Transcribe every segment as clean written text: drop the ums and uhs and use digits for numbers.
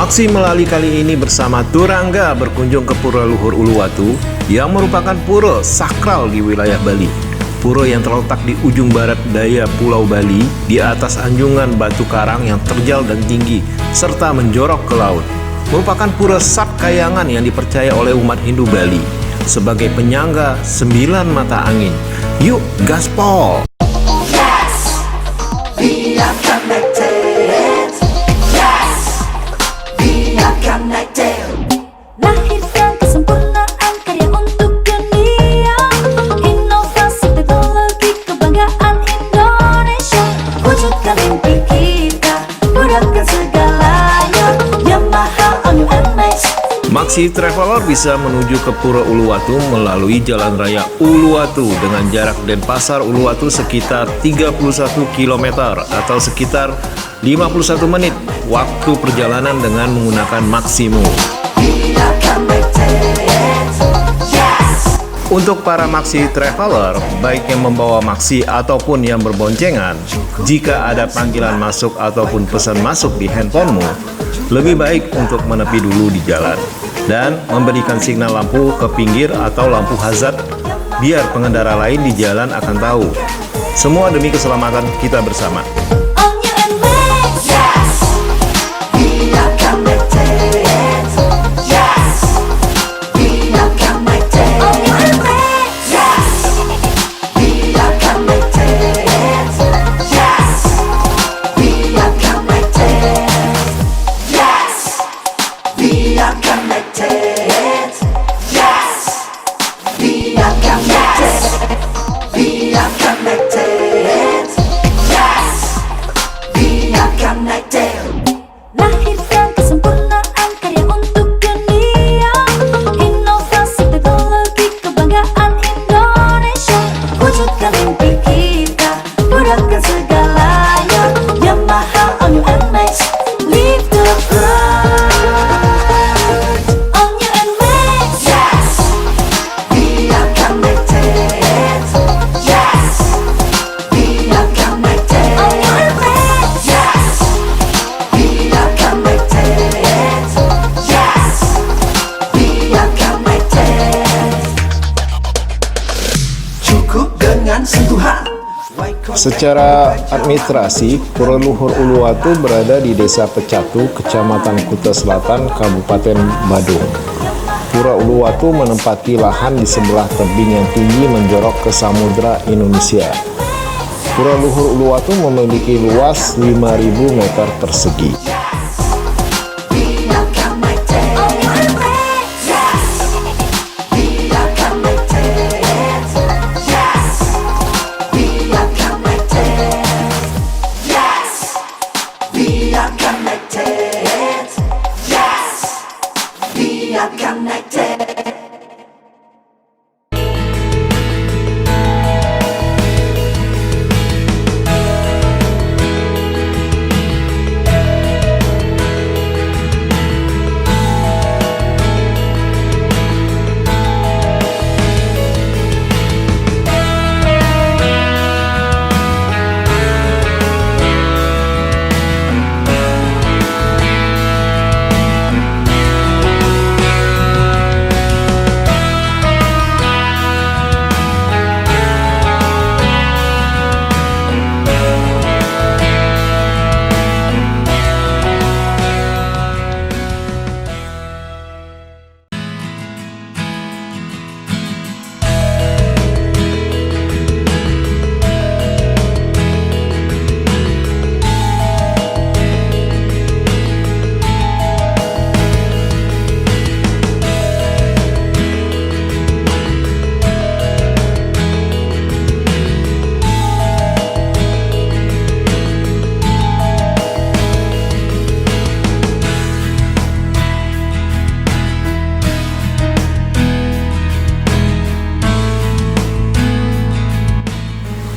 Maksi Melali kali ini bersama Turangga berkunjung ke Pura Luhur Uluwatu yang merupakan pura sakral di wilayah Bali. Pura yang terletak di ujung barat daya Pulau Bali di atas anjungan batu karang yang terjal dan tinggi serta menjorok ke laut. Merupakan pura Sabkayangan yang dipercaya oleh umat Hindu Bali sebagai penyangga 9 mata angin. Yuk gaspol! We are connected. Yes, we are connected. Lahirkan kesempurnaan karya untuk dunia. Inovasi teknologi kebanggaan Indonesia. Wujudkan mimpi kita, mudahkan segalanya. Yamaha on you and Max. Maksi Traveler bisa menuju ke Pura Uluwatu melalui Jalan Raya Uluwatu dengan jarak Denpasar Uluwatu sekitar 31 km atau sekitar 51 menit waktu perjalanan dengan menggunakan Maximu. We are connected. Yes. Untuk para Maksi Traveler, baik yang membawa Maksi ataupun yang berboncengan, jika ada panggilan masuk ataupun pesan masuk di handphonemu, lebih baik untuk menepi dulu di jalan dan memberikan signal lampu ke pinggir atau lampu hazard biar pengendara lain di jalan akan tahu. Semua demi keselamatan kita bersama. On you and Max. Yes, we are connected. Yes, we are connected. On you and Max. Yes, we are connected. Yes, we are connected. Yes, we are connected. Yes, we are connected. We are connected. Yes, we are connected. Lahirkan kesempurnaan karya untuk dunia. Inovasi teknologi kebanggaan Indonesia. Wujudkan mimpi kita, mudahkan segalanya. Yamaha on you and Max. Live the road. On you and Max. Yes, we are connected. Yes, we are connected. On you and Max. Yes, we are connected. Yes, we are connected. Cukup dengan sentuhan. Secara administrasi, Pura Luhur Uluwatu berada di Desa Pecatu, Kecamatan Kuta Selatan, Kabupaten Badung. Pura Uluwatu menempati lahan di sebelah tebing yang tinggi menjorok ke Samudra Indonesia. Pura Luhur Uluwatu memiliki luas 5.000 meter persegi. We are connected. On you and Max. Yes, we are connected. Yes, we are connected. Yes, we are connected. Yes, we are connected.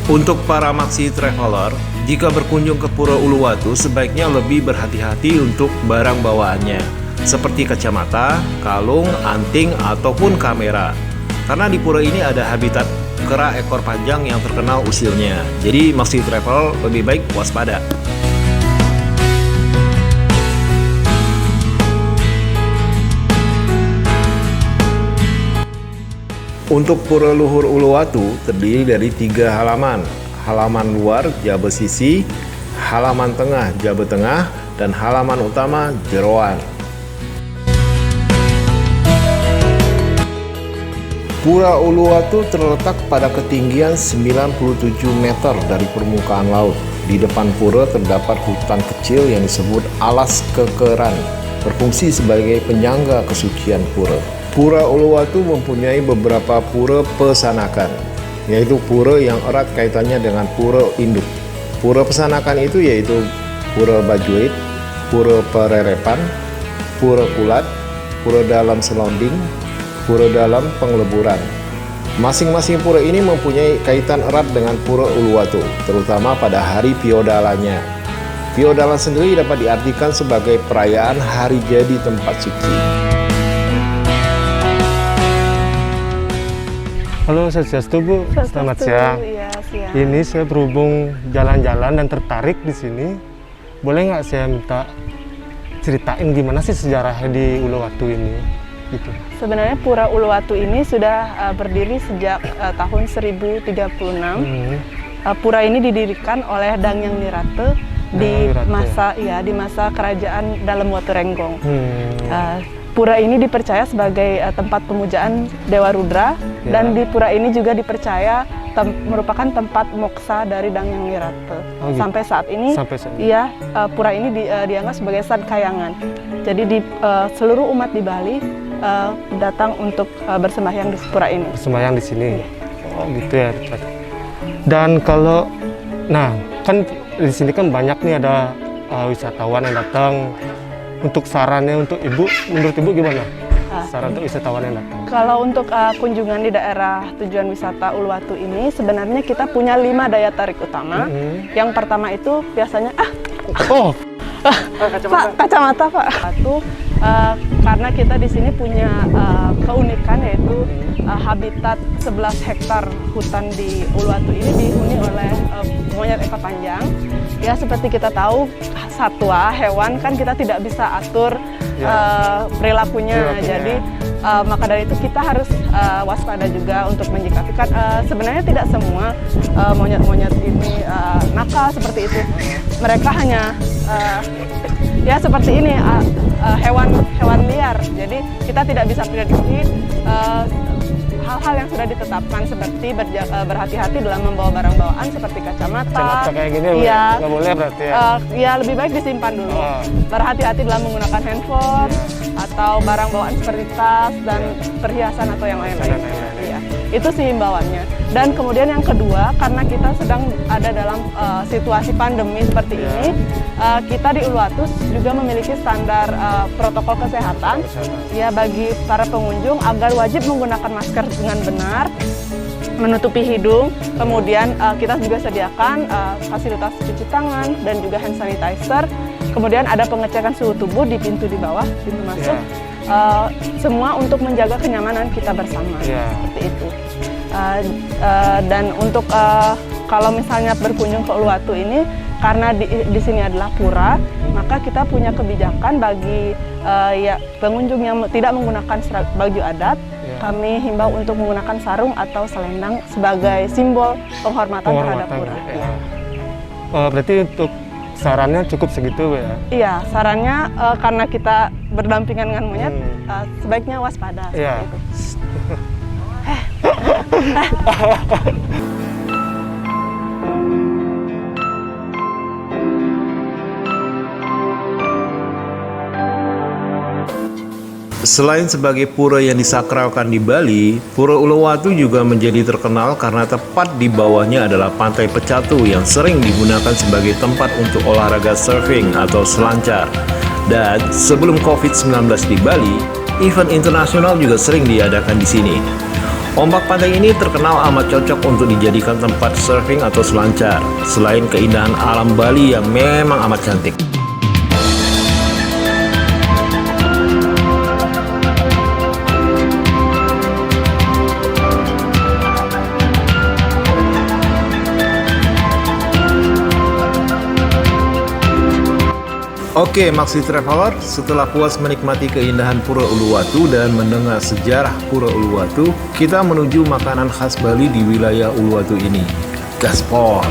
Untuk para Maksi Traveler, jika berkunjung ke Pura Uluwatu sebaiknya lebih berhati-hati untuk barang bawaannya, seperti kacamata, kalung, anting, ataupun kamera. Karena di pura ini ada habitat kera ekor panjang yang terkenal usilnya. Jadi Maksi Travel lebih baik waspada. Untuk Pura Luhur Uluwatu terdiri dari 3 halaman. Halaman luar Jabe Sisi, halaman tengah Jabe Tengah, dan halaman utama Jeroan. Pura Uluwatu terletak pada ketinggian 97 meter dari permukaan laut. Di depan pura terdapat hutan kecil yang disebut Alas Kekeran, berfungsi sebagai penyangga kesucian pura. Pura Uluwatu mempunyai beberapa pura pesanakan, yaitu pura yang erat kaitannya dengan pura induk. Pura pesanakan itu yaitu Pura Bajuit, Pura Pererepan, Pura Kulat, Pura Dalam Selonding, Pura Dalam Pengleburan. Masing-masing pura ini mempunyai kaitan erat dengan Pura Uluwatu, terutama pada hari Piodalanya. Piodala sendiri dapat diartikan sebagai perayaan hari jadi tempat suci. Halo, Swastiastu Bu. Selamat siang. Iya, siang. Ini saya berhubung jalan-jalan dan tertarik di sini. Boleh nggak saya minta ceritain gimana sih sejarahnya di Uluwatu ini? Gitu. Sebenarnya Pura Uluwatu ini sudah berdiri sejak tahun 1036. Pura ini didirikan oleh Dangyang Nirate di masa kerajaan Dalem Watu Renggong. Pura ini dipercaya sebagai tempat pemujaan Dewa Rudra, dan di pura ini juga dipercaya merupakan tempat moksa dari Dangyang Nirate. Oh, gitu. Sampai saat ini, iya, pura ini dianggap sebagai Sadkayangan. Jadi di seluruh umat di Bali datang untuk bersembahyang di pura ini. Bersembahyang di sini. Oh, gitu ya. Dan kalau, nah kan di sini kan banyak nih ada wisatawan yang datang. Untuk sarannya untuk Ibu, menurut Ibu gimana? Saran untuk wisatawan yang datang? Kalau untuk kunjungan di daerah tujuan wisata Uluwatu ini, sebenarnya kita punya 5 daya tarik utama. Yang pertama itu biasanya, kacamata Pak. Satu, karena kita di sini punya keunikan, yaitu habitat 11 hektar hutan di Uluwatu ini dihuni oleh monyet ekor panjang. Ya, seperti kita tahu, satwa, hewan kan kita tidak bisa atur perilakunya. Jadi maka dari itu kita harus waspada juga untuk menyikapi. Sebenarnya tidak semua monyet-monyet ini nakal seperti itu. Mereka hanya ya seperti ini, hewan liar. Jadi kita tidak bisa prediksi hal-hal yang sudah ditetapkan, seperti berhati-hati dalam membawa barang bawaan seperti kacamata. Kayak gini, ya, nggak boleh berarti ya? Ya, lebih baik disimpan dulu. Berhati-hati dalam menggunakan handphone atau barang bawaan seperti tas dan perhiasan atau yang lain-lain. Ya, itu sih himbauannya. Dan kemudian yang kedua, karena kita sedang ada dalam situasi pandemi seperti ini, kita di Uluwatu juga memiliki standar protokol kesehatan ya bagi para pengunjung agar wajib menggunakan masker dengan benar, menutupi hidung. Kemudian kita juga sediakan fasilitas cuci tangan dan juga hand sanitizer. Kemudian ada pengecekan suhu tubuh di pintu di bawah, pintu masuk. Semua untuk menjaga kenyamanan kita bersama. Seperti itu. Dan untuk kalau misalnya berkunjung ke Uluwatu ini, karena di sini adalah pura, maka kita punya kebijakan bagi ya pengunjung yang tidak menggunakan baju adat. Kami himbau untuk menggunakan sarung atau selendang sebagai simbol penghormatan terhadap pura. Ya. Berarti untuk sarannya cukup segitu ya? Iya, sarannya karena kita berdampingan dengan monyet, sebaiknya waspada. Iya. Selain sebagai pura yang disakralkan di Bali, Pura Uluwatu juga menjadi terkenal karena tepat di bawahnya adalah Pantai Pecatu yang sering digunakan sebagai tempat untuk olahraga surfing atau selancar. Dan sebelum COVID-19 di Bali, event internasional juga sering diadakan di sini. Ombak pantai ini terkenal amat cocok untuk dijadikan tempat surfing atau selancar, selain keindahan alam Bali yang memang amat cantik. Oke, Maxi Traveler, setelah puas menikmati keindahan Pura Uluwatu dan mendengar sejarah Pura Uluwatu, kita menuju makanan khas Bali di wilayah Uluwatu ini, gaspol.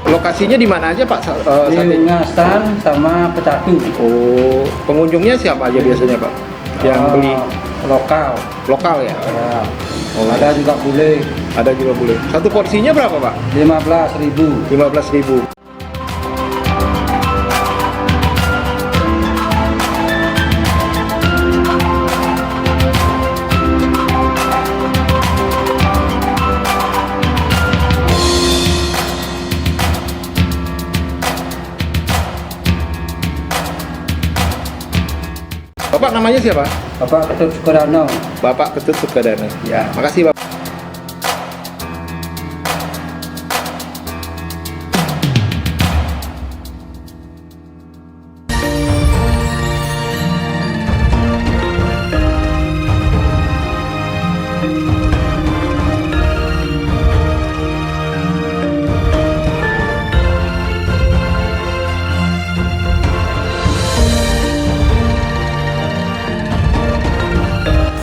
Lokasinya di mana aja Pak? Di Ungasan sama Pecatu. Oh, pengunjungnya siapa aja biasanya Pak? Yang beli Lokal. lokal ya? Ya. Oh. Ada juga boleh. Ada juga boleh. Satu porsinya berapa Pak? 15.000. 15.000. Bapak namanya siapa? Bapak Ketut Sukarno. Bapak Ketut Sukadana. Ya. Makasih Bapak.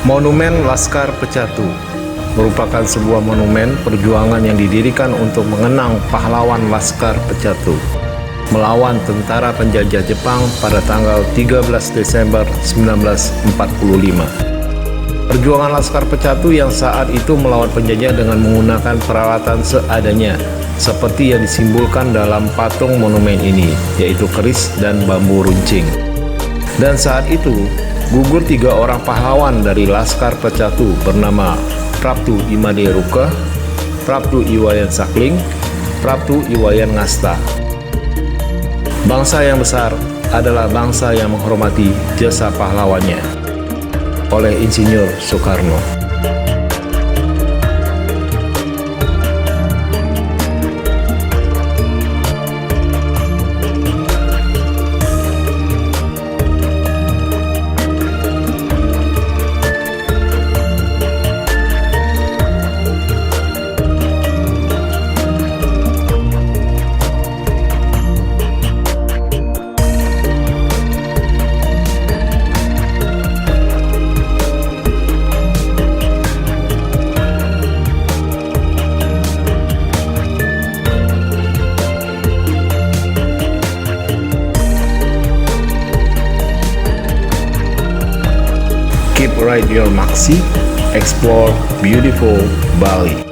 Monumen Laskar Pecatu merupakan sebuah monumen perjuangan yang didirikan untuk mengenang pahlawan Laskar Pecatu melawan tentara penjajah Jepang pada tanggal 13 Desember 1945. Perjuangan Laskar Pecatu yang saat itu melawan penjajah dengan menggunakan peralatan seadanya, seperti yang disimbolkan dalam patung monumen ini, yaitu keris dan bambu runcing. Dan saat itu, gugur 3 orang pahlawan dari Laskar Pecatu bernama Praptu Imade Ruka, Praptu Iwayan Sakling, Praptu Iwayan Ngasta. Bangsa yang besar adalah bangsa yang menghormati jasa pahlawannya. Oleh Insinyur Soekarno. Keep ride your Maxi, explore beautiful Bali.